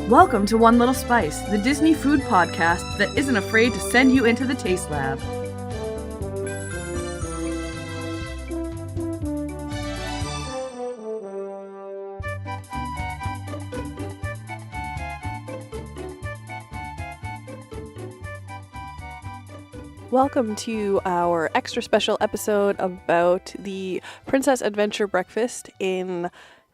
Welcome to One Little Spice, the Disney food podcast that isn't afraid to send you into the taste lab. Welcome to our extra special episode about the Princess Adventure Breakfast in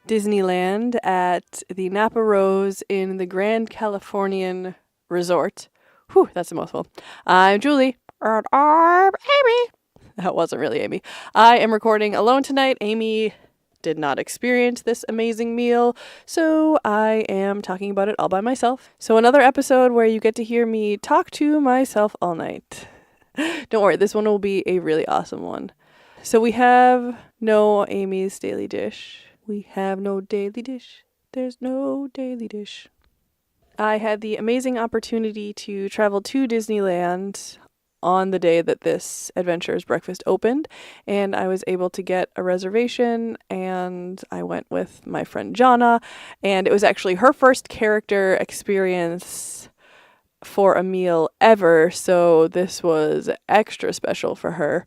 Disneyland at the Napa Rose in the Grand Californian Resort. Whew, that's a mouthful. I'm Juli. And I'm Amy. That wasn't really Amy. I am recording alone tonight. Amy did not experience this amazing meal, so I am talking about it all by myself. So another episode where you get to hear me talk to myself all night. Don't worry, this one will be a really awesome one. So we have no Amy's Daily Dish. We have no daily dish. There's no daily dish. I had the amazing opportunity to travel to Disneyland on the day that this Adventurers Breakfast opened, and I was able to get a reservation, and I went with my friend Jana, and it was actually her first character experience for a meal ever, so this was extra special for her.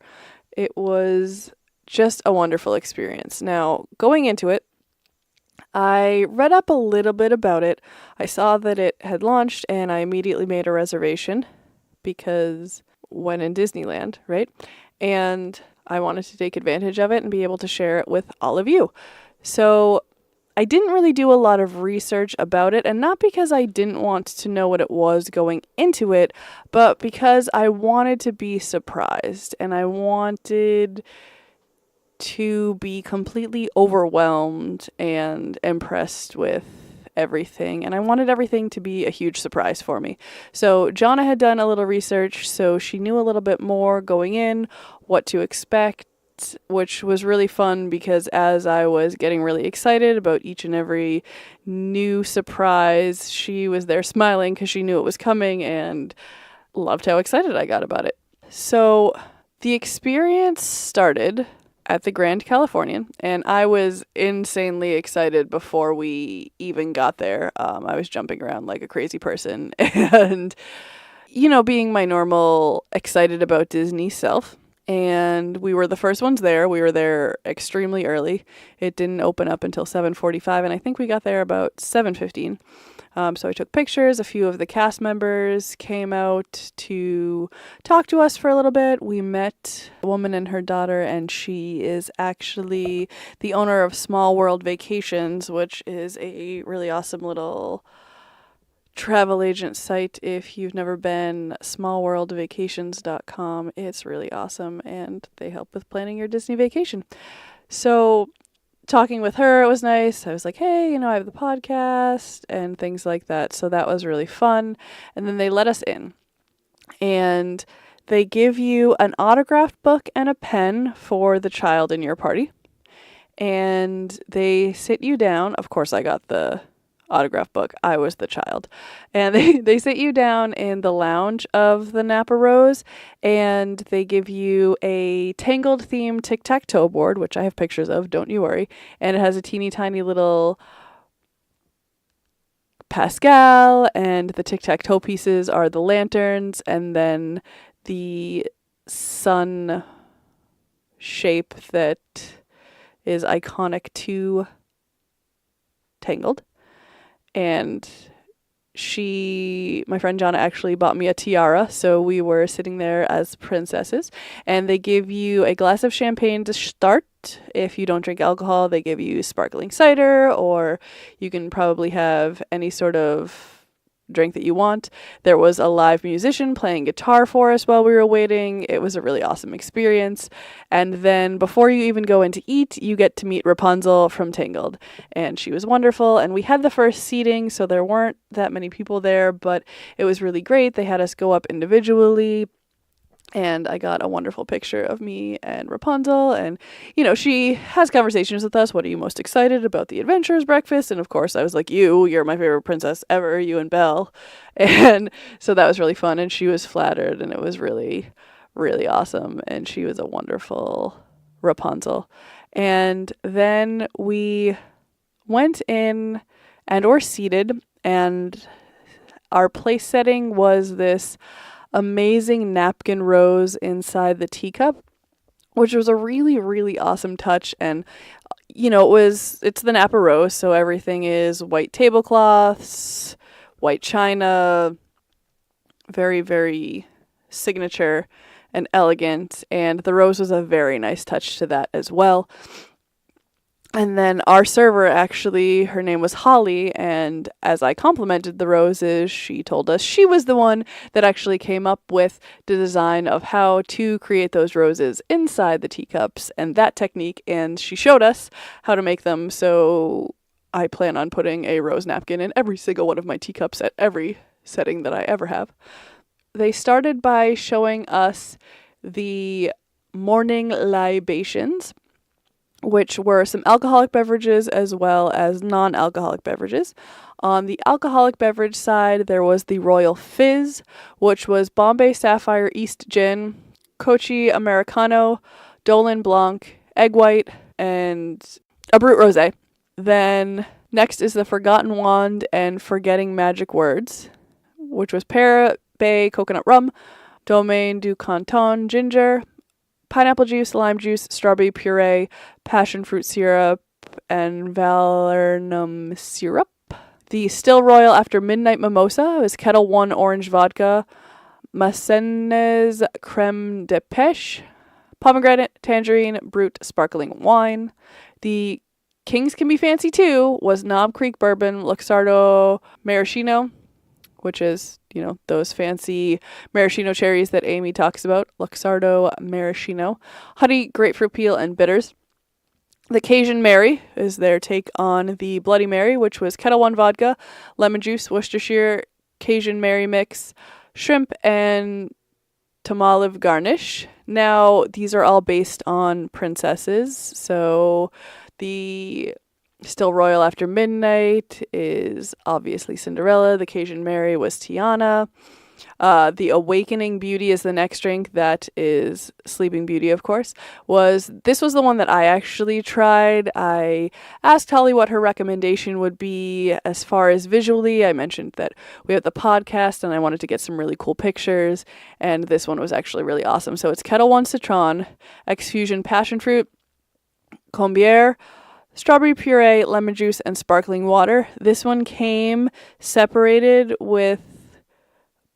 It was just a wonderful experience. Now, going into it, I read up a little bit about it. I saw that it had launched, and I immediately made a reservation because when in Disneyland, right? And I wanted to take advantage of it and be able to share it with all of you. So I didn't really do a lot of research about it, and not because I didn't want to know what it was going into it, but because I wanted to be surprised, and I wanted to be completely overwhelmed and impressed with everything, and I wanted everything to be a huge surprise for me. So Jana had done a little research, so she knew a little bit more going in, what to expect, which was really fun because as I was getting really excited about each and every new surprise, she was there smiling because she knew it was coming and loved how excited I got about it. So the experience started at the Grand Californian, and I was insanely excited before we even got there. I was jumping around like a crazy person and, being my normal excited about Disney self. And we were the first ones there. We were there extremely early. It didn't open up until 7:45, and I think we got there about 7:15. So I took pictures. A few of the cast members came out to talk to us for a little bit. We met a woman and her daughter, and she is actually the owner of Small World Vacations, which is a really awesome little travel agent site. If you've never been, smallworldvacations.com. It's really awesome, and they help with planning your Disney vacation. So talking with her, it was nice. I was like, hey, I have the podcast and things like that. So that was really fun. And then they let us in, and they give you an autographed book and a pen for the child in your party. And they sit you down. Of course, I got the autograph book. I was the child. And they sit you down in the lounge of the Napa Rose, and they give you a Tangled themed tic-tac-toe board, which I have pictures of, don't you worry. And it has a teeny tiny little Pascal, and the tic-tac-toe pieces are the lanterns, and then the sun shape that is iconic to Tangled. And my friend Jana actually bought me a tiara, so we were sitting there as princesses, and they give you a glass of champagne to start. If you don't drink alcohol, they give you sparkling cider, or you can probably have any sort of drink that you want. There was a live musician playing guitar for us while we were waiting. It was a really awesome experience. And then before you even go in to eat, you get to meet Rapunzel from Tangled, and she was wonderful. And we had the first seating, so there weren't that many people there, but it was really great. They had us go up individually, and I got a wonderful picture of me and Rapunzel, and, she has conversations with us. What are you most excited about the Adventurers Breakfast? And of course, I was like, you're my favorite princess ever, you and Belle. And so that was really fun, and she was flattered, and it was really, really awesome. And she was a wonderful Rapunzel. And then we went in and were seated, and our place setting was this amazing napkin rose inside the teacup, which was a really, really awesome touch. And it's the Napa Rose, so everything is white tablecloths, white china, very, very signature and elegant, and the rose was a very nice touch to that as well. And then our server, actually, her name was Holly, and as I complimented the roses, she told us she was the one that actually came up with the design of how to create those roses inside the teacups and that technique, and she showed us how to make them, so I plan on putting a rose napkin in every single one of my teacups at every setting that I ever have. They started by showing us the morning libations, which were some alcoholic beverages as well as non-alcoholic beverages. On the alcoholic beverage side, there was the Royal Fizz, which was Bombay Sapphire East Gin, Kochi Americano, Dolan Blanc, Egg White, and a Brut Rosé. Then next is the Forgotten Wand and Forgetting Magic Words, which was Pear Bay Coconut Rum, Domaine du Canton Ginger, pineapple juice, lime juice, strawberry puree, passion fruit syrup, and vernum syrup. The Still Royal After Midnight Mimosa was Kettle One Orange Vodka, Massenes Creme de Pêche, pomegranate, tangerine, Brut Sparkling Wine. The Kings Can Be Fancy Too was Knob Creek Bourbon, Luxardo Maraschino, which is, those fancy maraschino cherries that Amy talks about. Luxardo Maraschino. Honey, grapefruit peel, and bitters. The Cajun Mary is their take on the Bloody Mary, which was Kettle One vodka, lemon juice, Worcestershire, Cajun Mary mix, shrimp, and tamalive garnish. Now, these are all based on princesses, so the Still Royal After Midnight is obviously Cinderella. The Cajun Mary was Tiana. The Awakening Beauty is the next drink. That is Sleeping Beauty, of course. This was the one that I actually tried. I asked Holly what her recommendation would be as far as visually. I mentioned that we have the podcast and I wanted to get some really cool pictures, and this one was actually really awesome. So it's Kettle One Citron, X-Fusion Passion Fruit, Combière, strawberry puree, lemon juice, and sparkling water. This one came separated with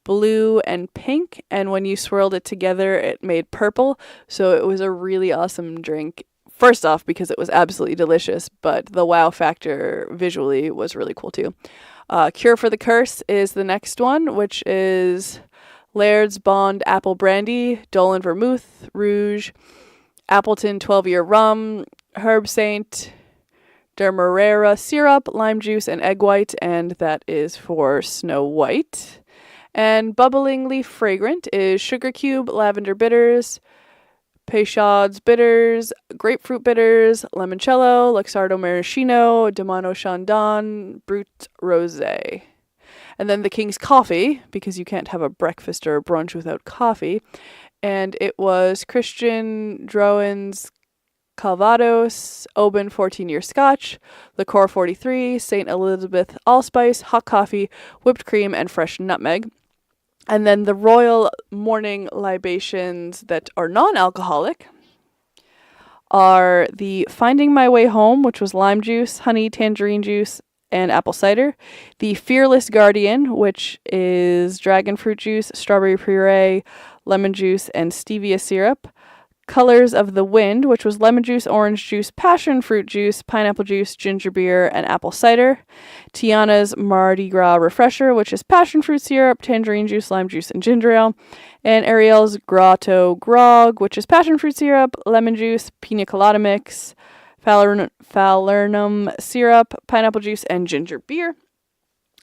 blue and pink, and when you swirled it together, it made purple. So it was a really awesome drink. First off, because it was absolutely delicious, but the wow factor visually was really cool too. Cure for the Curse is the next one, which is Laird's Bond Apple Brandy, Dolan Vermouth, Rouge, Appleton 12-Year Rum, Herb Saint, Demerara syrup, lime juice, and egg white, and that is for Snow White. And Bubblingly Fragrant is Sugar Cube, Lavender Bitters, Peychaud's Bitters, Grapefruit Bitters, Limoncello, Luxardo Maraschino, Demano Chandon, Brut Rosé. And then the King's Coffee, because you can't have a breakfast or a brunch without coffee. And it was Christian Drouin's Calvados, Oban 14-Year Scotch, Liqueur 43, St. Elizabeth Allspice, hot coffee, whipped cream, and fresh nutmeg. And then the Royal Morning Libations that are non-alcoholic are the Finding My Way Home, which was lime juice, honey, tangerine juice, and apple cider. The Fearless Guardian, which is dragon fruit juice, strawberry puree, lemon juice, and stevia syrup. Colors of the Wind, which was lemon juice, orange juice, passion fruit juice, pineapple juice, ginger beer, and apple cider. Tiana's Mardi Gras Refresher, which is passion fruit syrup, tangerine juice, lime juice, and ginger ale. And Ariel's Grotto Grog, which is passion fruit syrup, lemon juice, pina colada mix, falernum syrup, pineapple juice, and ginger beer.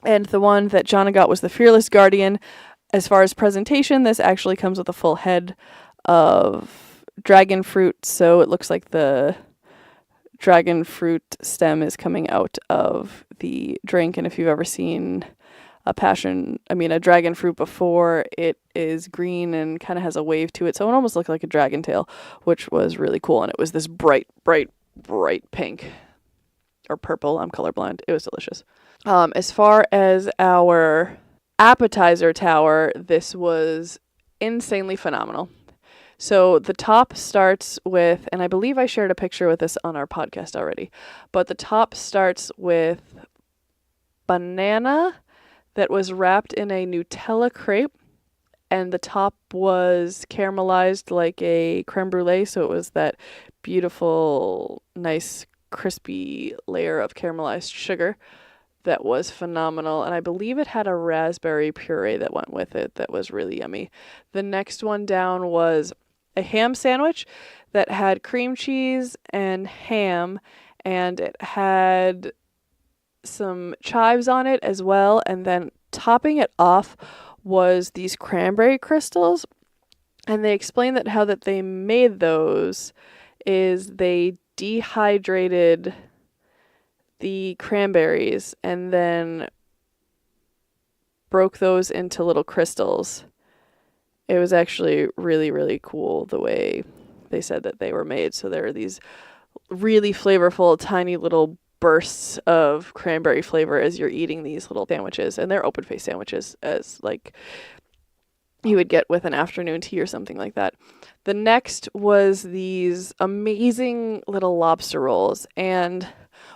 And the one that Jonna got was the Fearless Guardian. As far as presentation, this actually comes with a full head of dragon fruit, so it looks like the dragon fruit stem is coming out of the drink. And if you've ever seen a dragon fruit before, it is green and kind of has a wave to it, so it almost looked like a dragon tail, which was really cool. And it was this bright bright pink or purple. I'm colorblind. It was delicious. As far as our appetizer tower, this was insanely phenomenal. So the top starts with, and I believe I shared a picture with this on our podcast already, but the top starts with banana that was wrapped in a Nutella crepe, and the top was caramelized like a creme brulee, so it was that beautiful, nice, crispy layer of caramelized sugar that was phenomenal. And I believe it had a raspberry puree that went with it that was really yummy. The next one down was a ham sandwich that had cream cheese and ham, and it had some chives on it as well. And then topping it off was these cranberry crystals. And they explained that how that they made those is they dehydrated the cranberries and then broke those into little crystals. It was actually really, really cool the way they said that they were made. So there are these really flavorful, tiny little bursts of cranberry flavor as you're eating these little sandwiches. And they're open-faced sandwiches, as like you would get with an afternoon tea or something like that. The next was these amazing little lobster rolls. And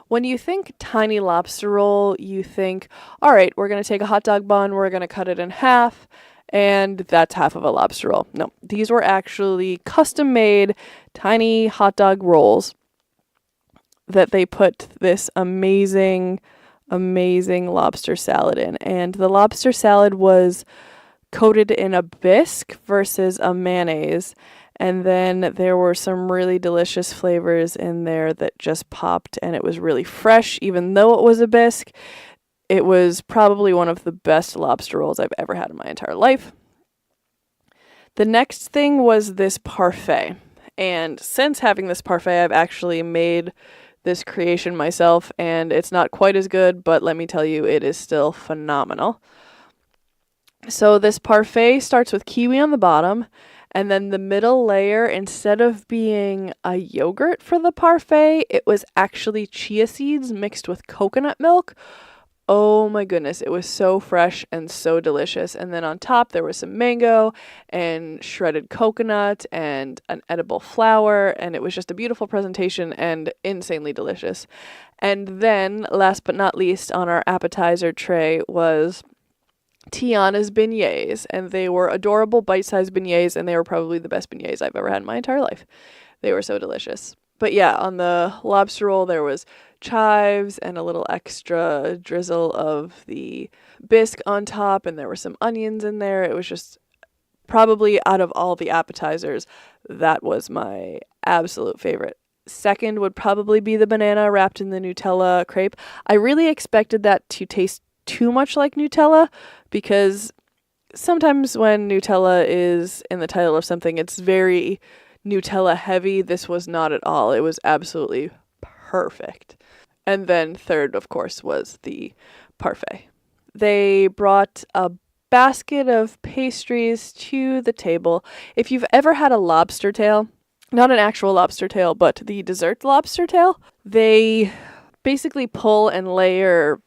when you think tiny lobster roll, you think, all right, we're going to take a hot dog bun, we're going to cut it in half, and that's half of a lobster roll. No, these were actually custom-made tiny hot dog rolls that they put this amazing, amazing lobster salad in. And the lobster salad was coated in a bisque versus a mayonnaise. And then there were some really delicious flavors in there that just popped, and it was really fresh, even though it was a bisque. It was probably one of the best lobster rolls I've ever had in my entire life. The next thing was this parfait. And since having this parfait, I've actually made this creation myself, and it's not quite as good, but let me tell you, it is still phenomenal. So this parfait starts with kiwi on the bottom, and then the middle layer, instead of being a yogurt for the parfait, it was actually chia seeds mixed with coconut milk. Oh my goodness, it was so fresh and so delicious. And then on top, there was some mango and shredded coconut and an edible flower, and it was just a beautiful presentation and insanely delicious. And then, last but not least, on our appetizer tray was Tiana's beignets, and they were adorable bite-sized beignets, and they were probably the best beignets I've ever had in my entire life. They were so delicious. But yeah, on the lobster roll, there was chives and a little extra drizzle of the bisque on top, and there were some onions in there. It was just probably, out of all the appetizers, that was my absolute favorite. Second would probably be the banana wrapped in the Nutella crepe. I really expected that to taste too much like Nutella, because sometimes when Nutella is in the title of something, it's very Nutella heavy. This was not at all. It was absolutely perfect. And then third, of course, was the parfait. They brought a basket of pastries to the table. If you've ever had a lobster tail, not an actual lobster tail, but the dessert lobster tail, they basically pull and layer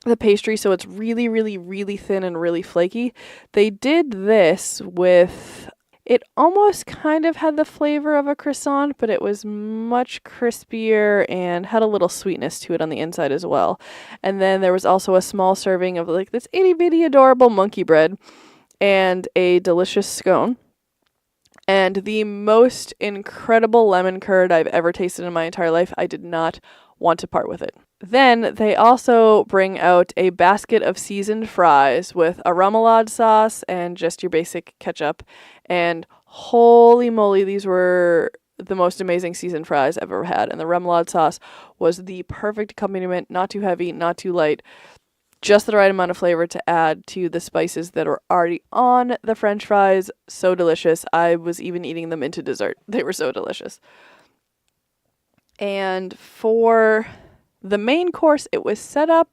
the pastry so it's really, really, really thin and really flaky. They did this with, it almost kind of had the flavor of a croissant, but it was much crispier and had a little sweetness to it on the inside as well. And then there was also a small serving of like this itty bitty adorable monkey bread and a delicious scone. And the most incredible lemon curd I've ever tasted in my entire life. I did not want to part with it. Then they also bring out a basket of seasoned fries with a remoulade sauce and just your basic ketchup. And holy moly, these were the most amazing seasoned fries I've ever had. And the remoulade sauce was the perfect accompaniment, not too heavy, not too light. Just the right amount of flavor to add to the spices that are already on the French fries. So delicious. I was even eating them into dessert. They were so delicious. And for the main course, it was set up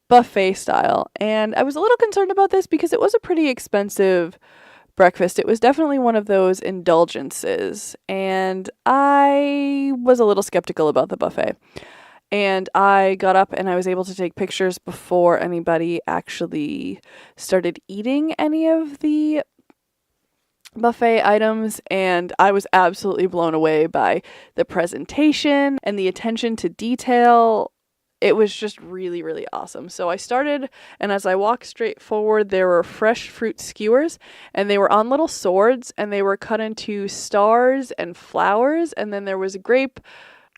buffet style. And I was a little concerned about this because it was a pretty expensive breakfast. It was definitely one of those indulgences, and I was a little skeptical about the buffet. And I got up and I was able to take pictures before anybody actually started eating any of the buffet items, and I was absolutely blown away by the presentation and the attention to detail. It was just really, really awesome. So I started, and as I walked straight forward, there were fresh fruit skewers, and they were on little swords, and they were cut into stars and flowers, and then there was grape,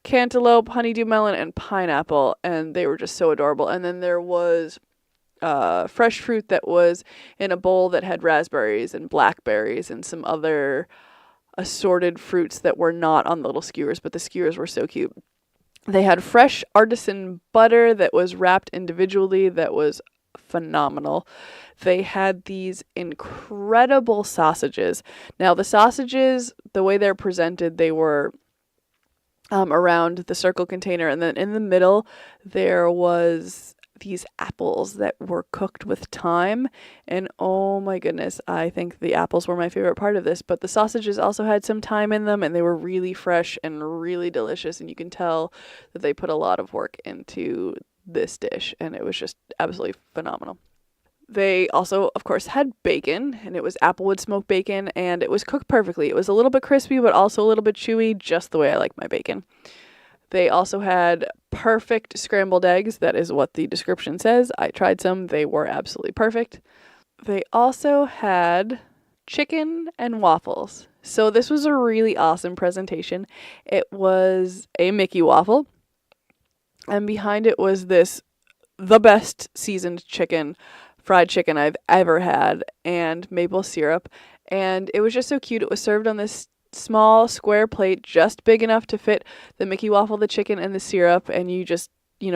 cantaloupe, honeydew melon, and pineapple, and they were just so adorable. And then there was fresh fruit that was in a bowl that had raspberries and blackberries and some other assorted fruits that were not on the little skewers, but the skewers were so cute. They had fresh artisan butter that was wrapped individually that was phenomenal. They had these incredible sausages. Now, the sausages, the way they're presented, they were around the circle container, and then in the middle there was these apples that were cooked with thyme, and oh my goodness, I think the apples were my favorite part of this, but the sausages also had some thyme in them, and they were really fresh and really delicious, and you can tell that they put a lot of work into this dish, and it was just absolutely phenomenal. They also, of course, had bacon, and it was applewood smoked bacon, and it was cooked perfectly. It was a little bit crispy, but also a little bit chewy, just the way I like my bacon. They also had perfect scrambled eggs. That is what the description says. I tried some. They were absolutely perfect. They also had chicken and waffles. So this was a really awesome presentation. It was a Mickey waffle, and behind it was the best seasoned fried chicken I've ever had, and maple syrup, and it was just so cute. It was served on this small square plate, just big enough to fit the Mickey waffle, the chicken, and the syrup, and you just,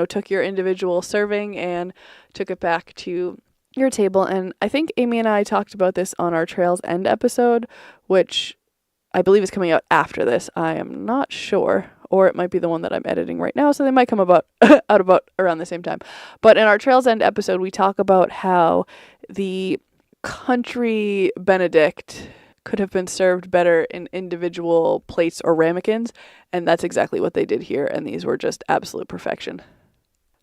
took your individual serving and took it back to your table. And I think Amy and I talked about this on our Trails End episode, which I believe is coming out after this. I am not sure, or it might be the one that I'm editing right now, so they might come out about around the same time. But in our Trails End episode, we talk about how the country Benedict could have been served better in individual plates or ramekins, and that's exactly what they did here, and these were just absolute perfection.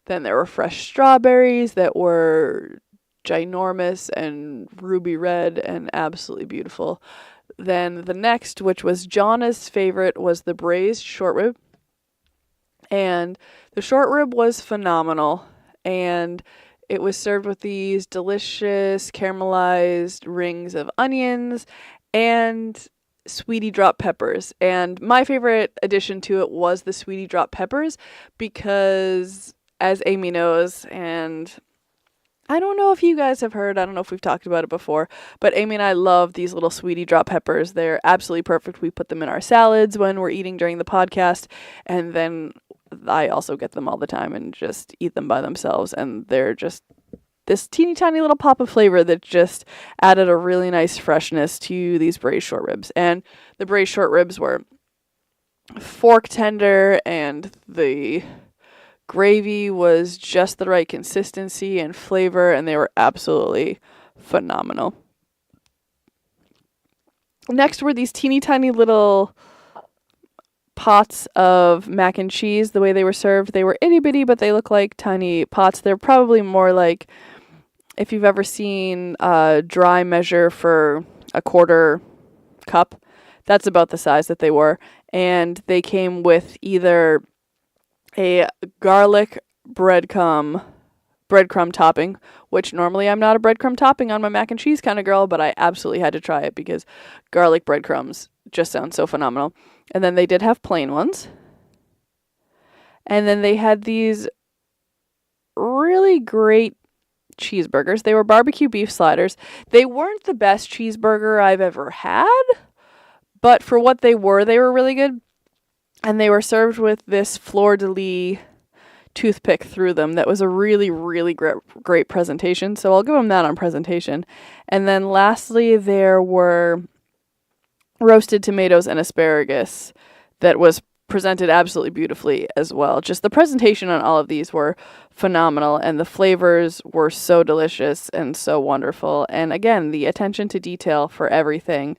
Then there were fresh strawberries that were ginormous and ruby red and absolutely beautiful. Then the next, which was Jana's favorite, was the braised short rib. And the short rib was phenomenal. And it was served with these delicious caramelized rings of onions and sweetie drop peppers. And my favorite addition to it was the sweetie drop peppers because, as Amy knows, and I don't know if you guys have heard, I don't know if we've talked about it before, but Amy and I love these little sweetie drop peppers. They're absolutely perfect. We put them in our salads when we're eating during the podcast, and then I also get them all the time and just eat them by themselves, and they're just this teeny tiny little pop of flavor that just added a really nice freshness to these braised short ribs. And the braised short ribs were fork tender, and the gravy was just the right consistency and flavor, and they were absolutely phenomenal. Next were these teeny tiny little pots of mac and cheese. The way they were served, they were itty bitty, but they look like tiny pots. They're probably more like, if you've ever seen a dry measure for a quarter cup, that's about the size that they were. And they came with either a garlic breadcrumb topping, which normally I'm not a breadcrumb topping on my mac and cheese kind of girl, but I absolutely had to try it because garlic breadcrumbs just sound so phenomenal. And then they did have plain ones. And then they had these really great cheeseburgers. They were barbecue beef sliders. They weren't the best cheeseburger I've ever had, but for what they were really good. And they were served with this fleur-de-lis toothpick through them. That was a really, really great presentation. So I'll give them that on presentation. And then lastly, there were roasted tomatoes and asparagus that was presented absolutely beautifully as well. Just the presentation on all of these were phenomenal, and the flavors were so delicious and so wonderful. And again, the attention to detail for everything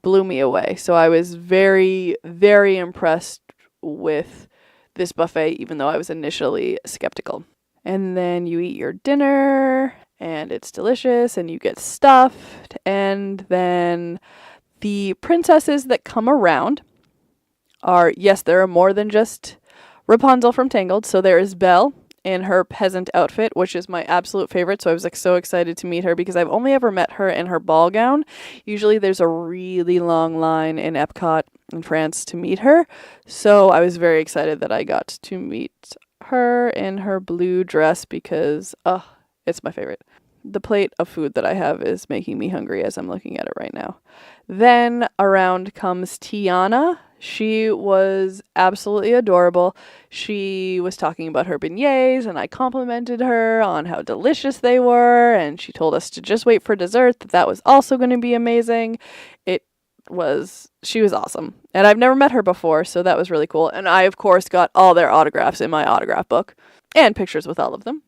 blew me away. So I was very, very impressed with this buffet, even though I was initially skeptical. And then you eat your dinner, and it's delicious, and you get stuffed. And then the princesses that come around are, yes, there are more than just Rapunzel from Tangled. So there is Belle in her peasant outfit, which is my absolute favorite. So I was so excited to meet her because I've only ever met her in her ball gown. Usually there's a really long line in Epcot in France to meet her. So I was very excited that I got to meet her in her blue dress because, it's my favorite. The plate of food that I have is making me hungry as I'm looking at it right now. Then around comes Tiana. She was absolutely adorable. She was talking about her beignets, and I complimented her on how delicious they were, and she told us to just wait for dessert, that was also going to be amazing. She was awesome. And I've never met her before, so that was really cool. And I, of course, got all their autographs in my autograph book, and pictures with all of them.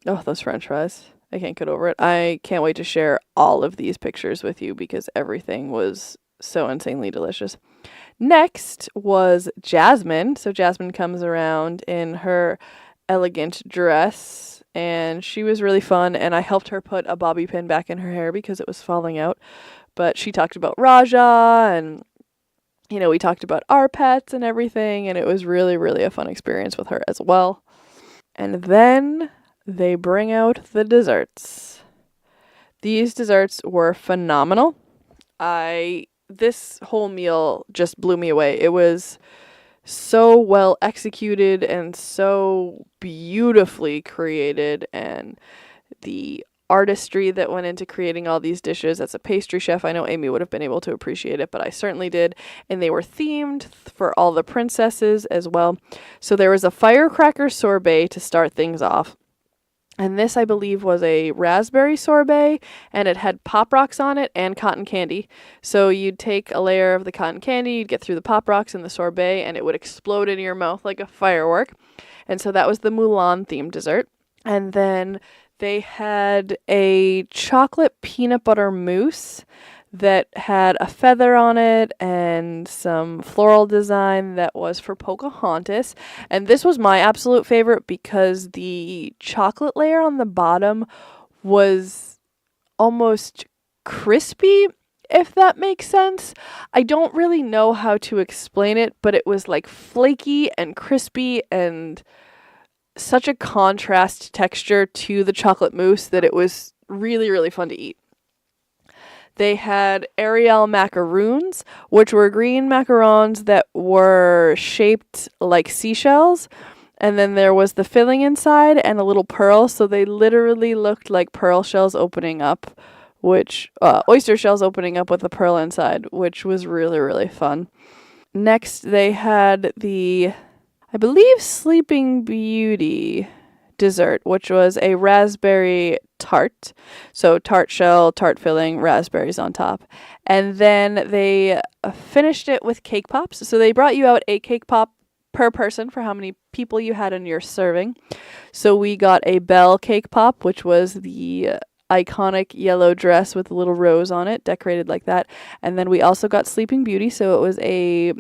Oh, those French fries. I can't get over it. I can't wait to share all of these pictures with you because everything was so insanely delicious. Next was Jasmine. So Jasmine comes around in her elegant dress, and she was really fun, and I helped her put a bobby pin back in her hair because it was falling out. But she talked about Raja, and we talked about our pets and everything, and it was really, really a fun experience with her as well. And then they bring out the desserts. These desserts were phenomenal. This whole meal just blew me away. It was so well executed and so beautifully created, and the artistry that went into creating all these dishes. As a pastry chef, I know Amy would have been able to appreciate it, but I certainly did. And they were themed for all the princesses as well. So there was a firecracker sorbet to start things off. And this, I believe, was a raspberry sorbet, and it had Pop Rocks on it and cotton candy. So you'd take a layer of the cotton candy, you'd get through the Pop Rocks and the sorbet, and it would explode in your mouth like a firework. And so that was the Mulan-themed dessert. And then they had a chocolate peanut butter mousse that had a feather on it and some floral design that was for Pocahontas. And this was my absolute favorite because the chocolate layer on the bottom was almost crispy, if that makes sense. I don't really know how to explain it, but it was like flaky and crispy and such a contrast texture to the chocolate mousse that it was really, really fun to eat. They had Ariel macaroons, which were green macarons that were shaped like seashells. And then there was the filling inside and a little pearl. So they literally looked like pearl shells opening up, oyster shells opening up with a pearl inside, which was really, really fun. Next, they had the, I believe, Sleeping Beauty dessert, which was a raspberry tart. So tart shell, tart filling, raspberries on top. And then they finished it with cake pops. So they brought you out a cake pop per person for how many people you had in your serving. So we got a Belle cake pop, which was the iconic yellow dress with a little rose on it, decorated like that. And then we also got Sleeping Beauty. So it was a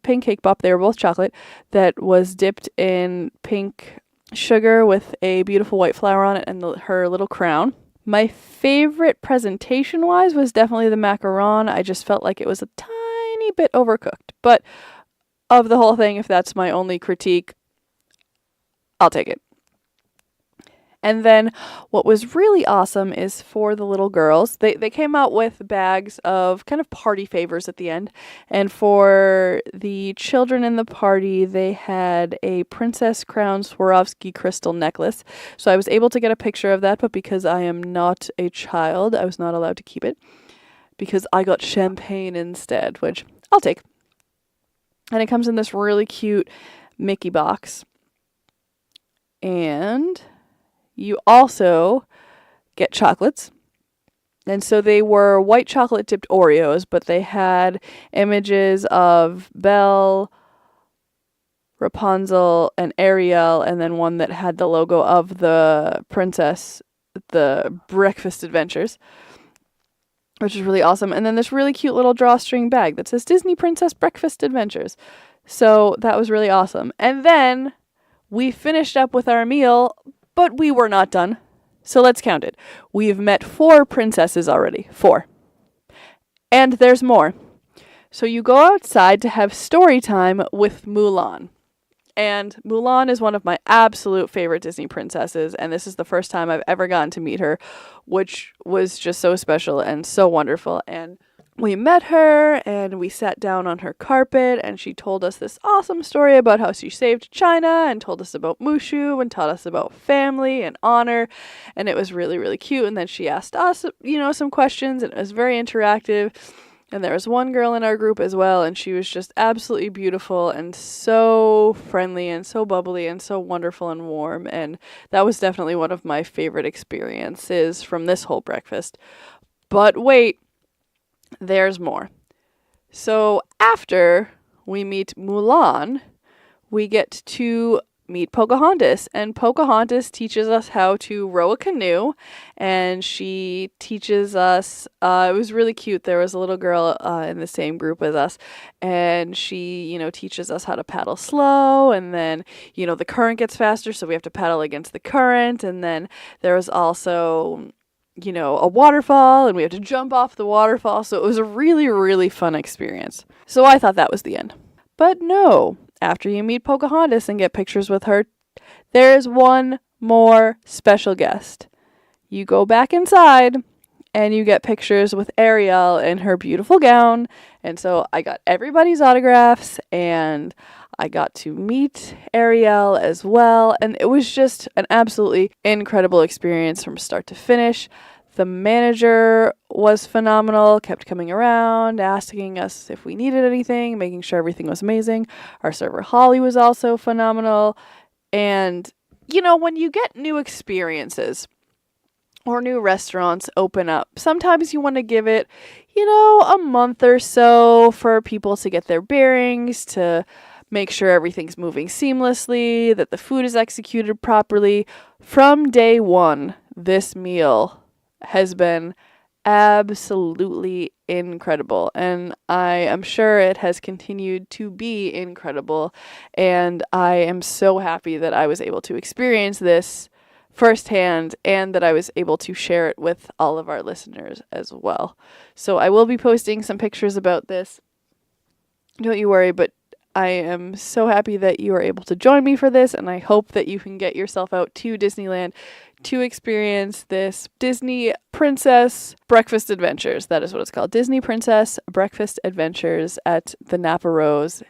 pink cake pop. They were both chocolate that was dipped in pink sugar with a beautiful white flower on it and her little crown. My favorite presentation wise was definitely the macaron. I just felt like it was a tiny bit overcooked, but of the whole thing, if that's my only critique, I'll take it. And then what was really awesome is for the little girls, they came out with bags of kind of party favors at the end. And for the children in the party, they had a Princess Crown Swarovski crystal necklace. So I was able to get a picture of that, but because I am not a child, I was not allowed to keep it because I got champagne instead, which I'll take. And it comes in this really cute Mickey box. And you also get chocolates. And so they were white chocolate dipped Oreos, but they had images of Belle, Rapunzel and Ariel, and then one that had the logo of the princess, the breakfast adventures, which is really awesome. And then this really cute little drawstring bag that says Disney Princess Breakfast Adventures. So that was really awesome. And then we finished up with our meal, but we were not done. So let's count it. We've met 4 princesses already. 4. And there's more. So you go outside to have story time with Mulan. And Mulan is one of my absolute favorite Disney princesses, and this is the first time I've ever gotten to meet her, which was just so special and so wonderful. And we met her, and we sat down on her carpet, and she told us this awesome story about how she saved China, and told us about Mushu, and taught us about family and honor, and it was really, really cute. And then she asked us, some questions, and it was very interactive. And there was one girl in our group as well, and she was just absolutely beautiful and so friendly and so bubbly and so wonderful and warm. And that was definitely one of my favorite experiences from this whole breakfast. But wait, there's more. So after we meet Mulan, we get to meet Pocahontas, and Pocahontas teaches us how to row a canoe, and she teaches us, it was really cute, there was a little girl in the same group as us, and she, teaches us how to paddle slow, and then, the current gets faster, so we have to paddle against the current, and then there was also, a waterfall, and we have to jump off the waterfall, so it was a really, really fun experience. So I thought that was the end. But no. After you meet Pocahontas and get pictures with her, there's one more special guest. You go back inside and you get pictures with Ariel in her beautiful gown. And so I got everybody's autographs and I got to meet Ariel as well. And it was just an absolutely incredible experience from start to finish. The manager was phenomenal, kept coming around, asking us if we needed anything, making sure everything was amazing. Our server, Holly, was also phenomenal. And, when you get new experiences or new restaurants open up, sometimes you want to give it, a month or so for people to get their bearings, to make sure everything's moving seamlessly, that the food is executed properly. From day one, this meal has been absolutely incredible, and I am sure it has continued to be incredible, and I am so happy that I was able to experience this firsthand and that I was able to share it with all of our listeners as well. So I will be posting some pictures about this, don't you worry, but I am so happy that you are able to join me for this, and I hope that you can get yourself out to Disneyland to experience this Disney Princess Breakfast Adventures. That is what it's called. Disney Princess Breakfast Adventures at the Napa Rose.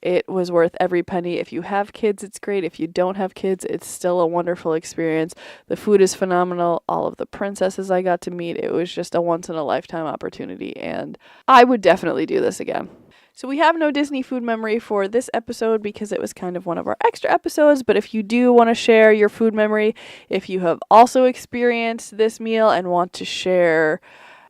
It was worth every penny. If you have kids, it's great. If you don't have kids, it's still a wonderful experience. The food is phenomenal. All of the princesses I got to meet, it was just a once-in-a-lifetime opportunity, and I would definitely do this again. So we have no Disney food memory for this episode because it was kind of one of our extra episodes, but if you do want to share your food memory, if you have also experienced this meal and want to share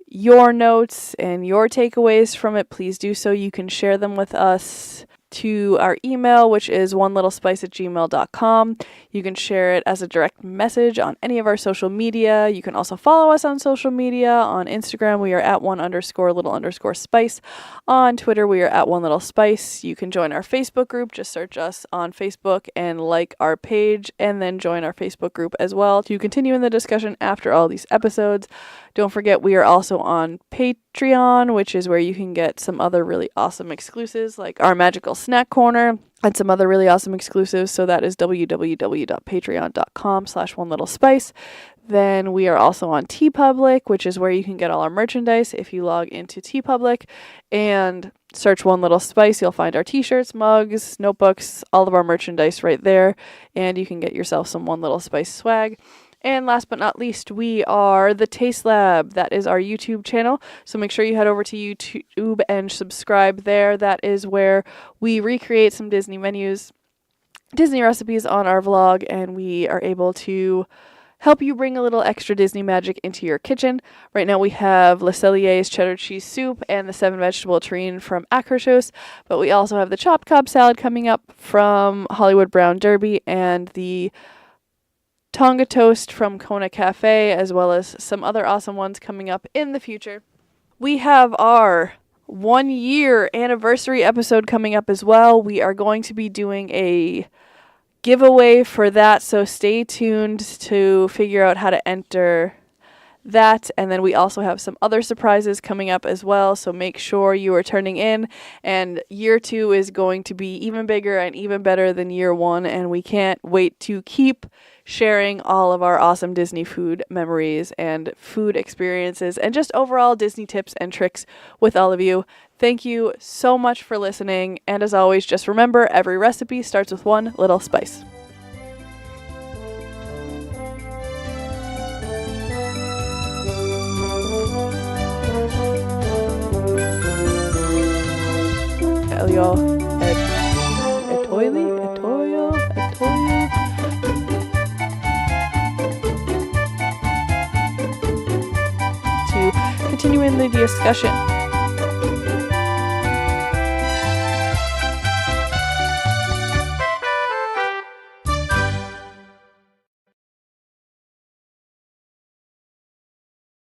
your notes and your takeaways from it, please do so. You can share them with us to our email, which is onelittlespice@gmail.com. You can share it as a direct message on any of our social media. You can also follow us on social media. On Instagram, we are at @1_little_spice. On Twitter, we are at @1littlespice. You can join our Facebook group. Just search us on Facebook and like our page, and then join our Facebook group as well to continue in the discussion after all these episodes. Don't forget, we are also on Patreon, which is where you can get some other really awesome exclusives like our Magical Snack Corner and some other really awesome exclusives. So that is www.patreon.com/onelittlespice. Then we are also on TeePublic, which is where you can get all our merchandise. If you log into TeePublic and search One Little Spice, you'll find our t-shirts, mugs, notebooks, all of our merchandise right there. And you can get yourself some One Little Spice swag. And last but not least, we are the Taste Lab. That is our YouTube channel. So make sure you head over to YouTube and subscribe there. That is where we recreate some Disney menus, Disney recipes on our vlog, and we are able to help you bring a little extra Disney magic into your kitchen. Right now we have Le Cellier's cheddar cheese soup and the 7 vegetable terrine from Akershus, but we also have the chopped Cobb salad coming up from Hollywood Brown Derby and the Tonga toast from Kona Cafe, as well as some other awesome ones coming up in the future. We have our 1-year anniversary episode coming up as well. We are going to be doing a giveaway for that, so stay tuned to figure out how to enter that. And then we also have some other surprises coming up as well, so make sure you are turning in. And year 2 is going to be even bigger and even better than year 1, and we can't wait to keep sharing all of our awesome Disney food memories and food experiences and just overall Disney tips and tricks with all of you. Thank you so much for listening, and as always, just remember, every recipe starts with one little spice. Elio, etoile. To continue in the discussion.